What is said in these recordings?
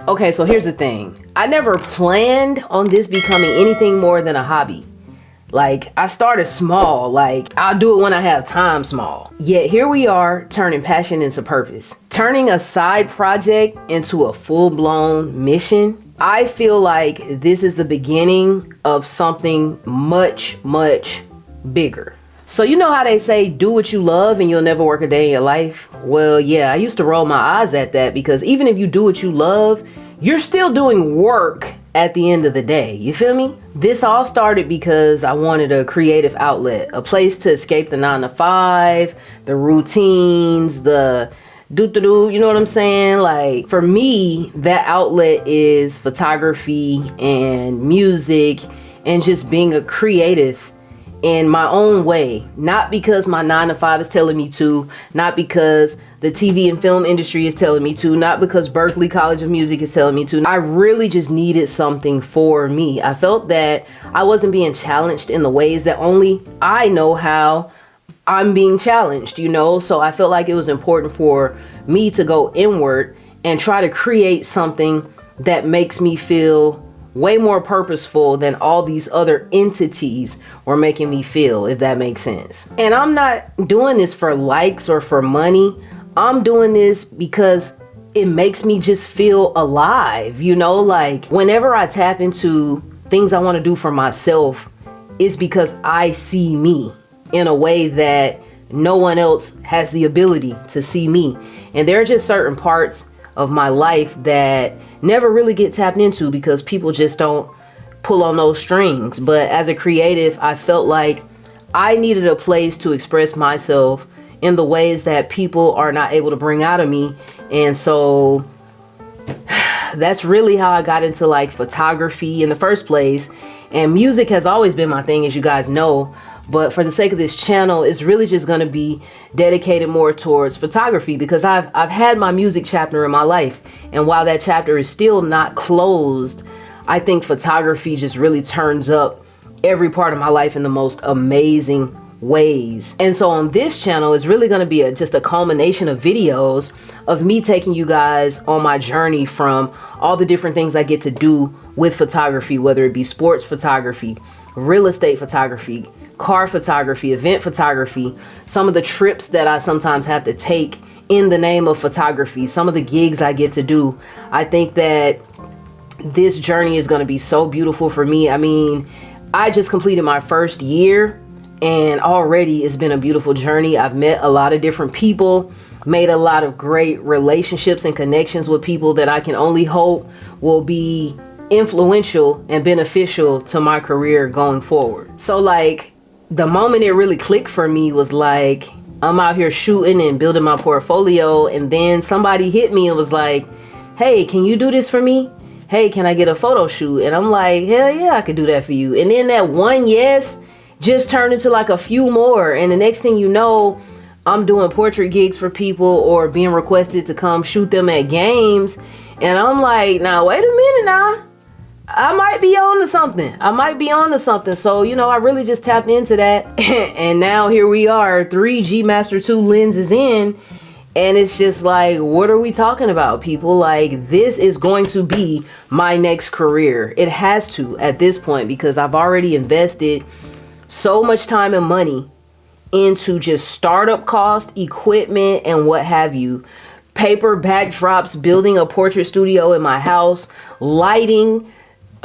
Okay, so here's the thing. I never planned on this becoming anything more than a hobby. Like, I started small, like, I'll do it when I have time small. Yet here we are, turning passion into purpose. Turning a side project into a full-blown mission. I feel like this is the beginning of something much, much bigger. So you know how they say, do what you love and you'll never work a day in your life? Well, yeah, I used to roll my eyes at that, because even if you do what you love, you're still doing work at the end of the day. You feel me? This all started because I wanted a creative outlet, a place to escape the 9-to-5, the routines, the do, you know what I'm saying? Like, for me, that outlet is photography and music and just being a creative in my own way. Not because my 9-to-5 is telling me to, not because the TV and film industry is telling me to, not because Berklee College of Music is telling me to. I really just needed something for me. I felt that I wasn't being challenged in the ways that only I know how I'm being challenged, you know? So I felt like it was important for me to go inward and try to create something that makes me feel way more purposeful than all these other entities were making me feel, if that makes sense. And I'm not doing this for likes or for money. I'm doing this because it makes me just feel alive, you know? Like, whenever I tap into things I want to do for myself, it's because I see me in a way that no one else has the ability to see me. And there are just certain parts of my life that never really get tapped into because people just don't pull on those strings. But as a creative, I felt like I needed a place to express myself in the ways that people are not able to bring out of me. And so that's really how I got into like photography in the first place. And music has always been my thing, as you guys know. But for the sake of this channel, it's really just going to be dedicated more towards photography, because I've had my music chapter in my life. And while that chapter is still not closed, I think photography just really turns up every part of my life in the most amazing ways. And so on this channel, it's really going to be just a culmination of videos of me taking you guys on my journey from all the different things I get to do with photography, whether it be sports photography, real estate photography, car photography, event photography, some of the trips that I sometimes have to take in the name of photography, some of the gigs I get to do. I think that this journey is going to be so beautiful for me. I mean, I just completed my first year and already it's been a beautiful journey. I've met a lot of different people, made a lot of great relationships and connections with people that I can only hope will be influential and beneficial to my career going forward. So like, the moment it really clicked for me was like, I'm out here shooting and building my portfolio, and then somebody hit me and was like, hey, can you do this for me? Hey, can I get a photo shoot? And I'm like, hell yeah, I could do that for you. And then that one yes just turned into like a few more. And the next thing you know, I'm doing portrait gigs for people or being requested to come shoot them at games. And I'm like, now wait a minute now. I might be on to something. I might be on to something. So, you know, I really just tapped into that. And now here we are, 3 G Master 2 lenses in. And it's just like, what are we talking about, people? Like, this is going to be my next career. It has to at this point, because I've already invested so much time and money into just startup cost, equipment, and what have you. Paper backdrops, building a portrait studio in my house, lighting,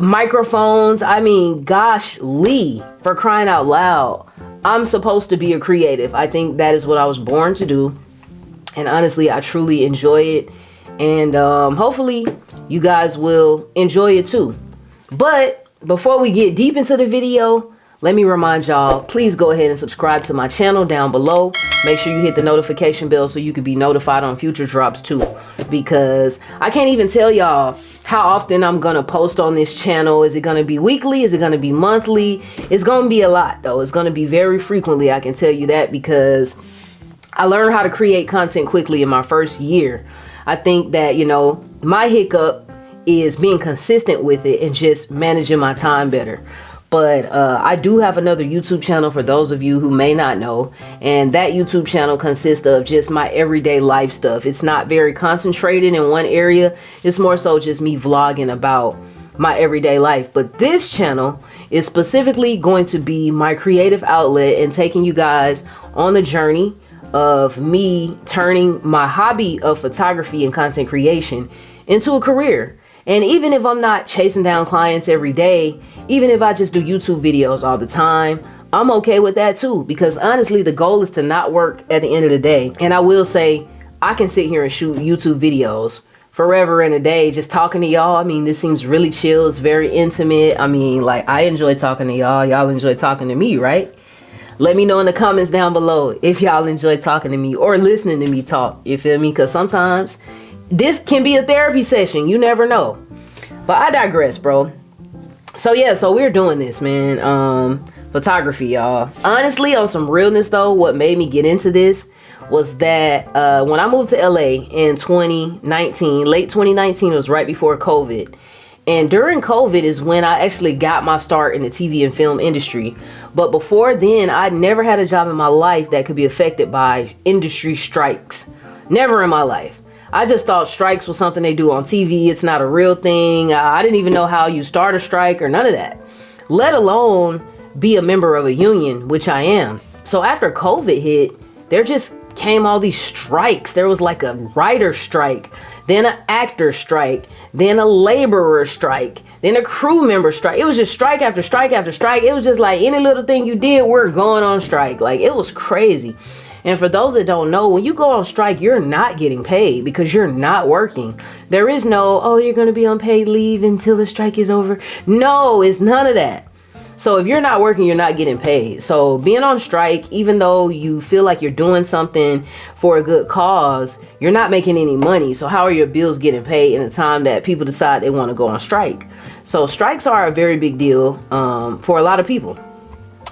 microphones. I mean, gosh, Lee, for crying out loud. I'm supposed to be a creative. I think that is what I was born to do. And honestly, I truly enjoy it. And hopefully you guys will enjoy it too. But before we get deep into the video, let me remind y'all, please go ahead and subscribe to my channel down below. Make sure you hit the notification bell so you can be notified on future drops too. Because I can't even tell y'all how often I'm going to post on this channel. Is it going to be weekly? Is it going to be monthly? It's going to be a lot though. It's going to be very frequently. I can tell you that because I learned how to create content quickly in my first year. I think that, you know, my hiccup is being consistent with it and just managing my time better. But I do have another YouTube channel for those of you who may not know. And that YouTube channel consists of just my everyday life stuff. It's not very concentrated in one area. It's more so just me vlogging about my everyday life. But this channel is specifically going to be my creative outlet and taking you guys on the journey of me turning my hobby of photography and content creation into a career. And even if I'm not chasing down clients every day, even if I just do YouTube videos all the time, I'm okay with that too, because honestly, the goal is to not work at the end of the day. And I will say, I can sit here and shoot YouTube videos forever and a day just talking to y'all. I mean, this seems really chill. It's very intimate. I mean, like, I enjoy talking to y'all. Y'all enjoy talking to me, right? Let me know in the comments down below if y'all enjoy talking to me or listening to me talk. You feel me? Because sometimes this can be a therapy session. You never know. But I digress, bro. So yeah, so we're doing this, man. Photography, y'all. Honestly, on some realness though, what made me get into this was that when I moved to LA in 2019, late 2019, it was right before COVID. And during COVID is when I actually got my start in the TV and film industry. But before then, I'd never had a job in my life that could be affected by industry strikes. Never in my life. I just thought strikes was something they do on TV. It's not a real thing. I didn't even know how you start a strike or none of that, let alone be a member of a union, which I am. So after COVID hit, there just came all these strikes. There was like a writer strike, then an actor strike, then a laborer strike, then a crew member strike. It was just strike after strike after strike. It was just like any little thing you did, we're going on strike. Like, it was crazy. And for those that don't know, when you go on strike, you're not getting paid because you're not working. There is no, oh, you're going to be on paid leave until the strike is over. No, it's none of that. So if you're not working, you're not getting paid. So being on strike, even though you feel like you're doing something for a good cause, you're not making any money. So how are your bills getting paid in a time that people decide they want to go on strike? So strikes are a very big deal for a lot of people.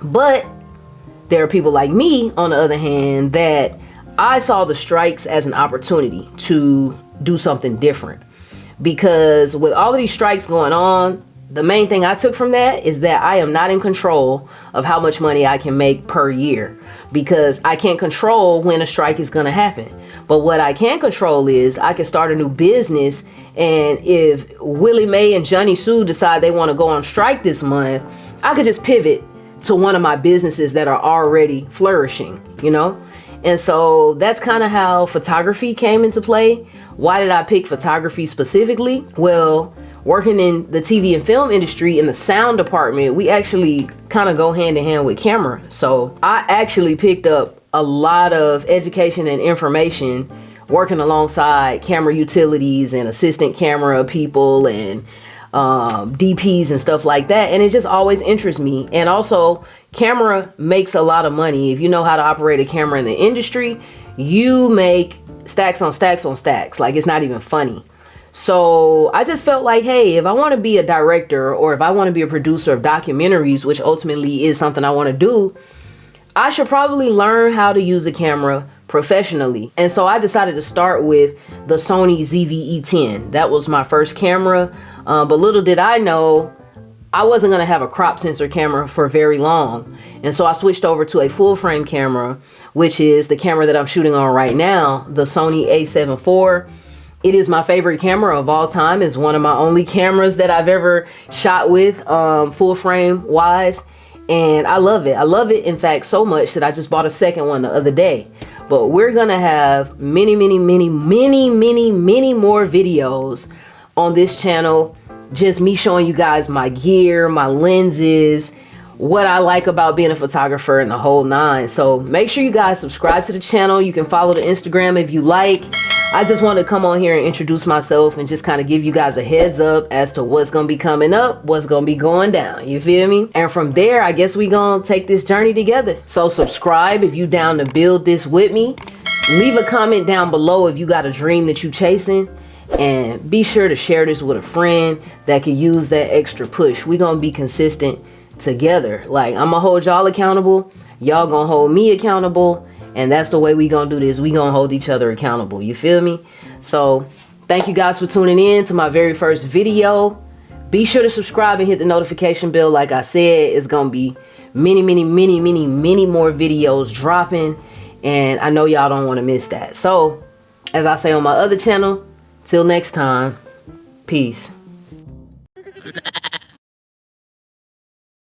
But there are people like me, on the other hand, that I saw the strikes as an opportunity to do something different. Because with all of these strikes going on, the main thing I took from that is that I am not in control of how much money I can make per year, because I can't control when a strike is going to happen. But what I can control is I can start a new business. And if Willie Mae and Johnny Sue decide they want to go on strike this month, I could just pivot to one of my businesses that are already flourishing, you know? And so that's kind of how photography came into play. Why did I pick photography specifically? Well, working in the TV and film industry in the sound department, we actually kind of go hand in hand with camera. So I actually picked up a lot of education and information working alongside camera utilities and assistant camera people and DPs and stuff like that. And it just always interests me. And also, camera makes a lot of money. If you know how to operate a camera in the industry, you make stacks on stacks on stacks. Like, it's not even funny. So I just felt like, hey, if I want to be a director or if I want to be a producer of documentaries, which ultimately is something I want to do, I should probably learn how to use a camera professionally. And so I decided to start with the Sony ZV-E10. That was my first camera. But little did I know, I wasn't going to have a crop sensor camera for very long. And so I switched over to a full frame camera, which is the camera that I'm shooting on right now, the Sony a7 IV. It is my favorite camera of all time. It's one of my only cameras that I've ever shot with, full frame wise. And I love it. I love it, in fact, so much that I just bought a second one the other day. But we're going to have many more videos on this channel. Just me showing you guys my gear, my lenses, what I like about being a photographer, and the whole nine. So make sure you guys subscribe to the channel. You can follow the Instagram if you like. I just wanted to come on here and introduce myself and just kind of give you guys a heads up as to what's going to be coming up, what's going to be going down. You feel me? And from there, I guess we going to take this journey together. So subscribe if you down to build this with me. Leave a comment down below if you got a dream that you chasing. And be sure to share this with a friend that could use that extra push. We going to be consistent together. Like, I'm going to hold y'all accountable. Y'all going to hold me accountable. And that's the way we gonna do this. We gonna hold each other accountable. You feel me? So thank you guys for tuning in to my very first video. Be sure to subscribe and hit the notification bell. Like I said, it's gonna be many more videos dropping, and I know y'all don't want to miss that. So as I say on my other channel, till next time, peace.